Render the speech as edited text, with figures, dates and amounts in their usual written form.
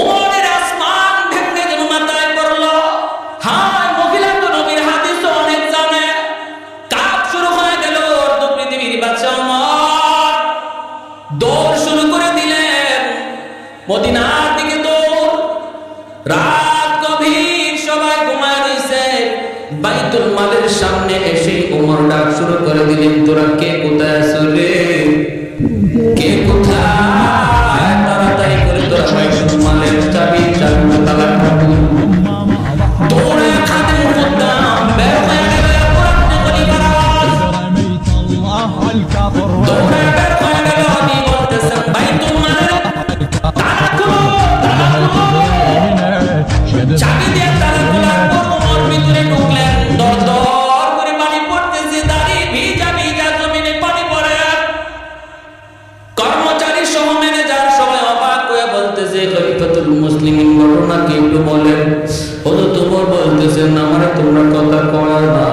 ওমরের আসমান ভেঙে যেন মাথায় পড়লো। হায়, মহিলা তো নবীর হাদিস অনেক জানে। কাজ শুরু হয়ে গেল। তো পৃথিবীর বাদশা ওমর দৌড় শুরু করে দিলেন মদিনার দিকে। দৌড়, রাত গভীর, সবাই ঘুমায় রয়েছে। বাইতুল মালের সামনে এসে ওমর ডাক শুরু করে দিলেন, তোরা কে কোথায় আসলে, কে কোথায়? তাড়াতাড়ি করে তোরা বাইতুল মালের চাবি তালা ঠাকুর। দৌড়ে খাদেম খুদ্দাম বের হয়ে গেল। কোরআনে খলিফার আওয়াজ। দৌড়ে বের হয়ে গেল। তিনি বলতেছেন, বাইতুল মালের তালা খুলো, তালা খুলো। চাবি দিয়ে তালা খোলার পর ওমর ভিতরে ঢুকলেন। দর দর করে পানি পড়তেছে, দাঁড়ি ভিজা ভিজা, জমিনে পানি পড়ে। কর্মচারী সহ ম্যানেজার সবাই অবাক হয়ে বলতেছে, খলিফাতুল মুসলিমিন ঘটনা কি একটু বলেন। হযরত ওমর বলতেছেন, আমারে তোমরা কথা কয় না।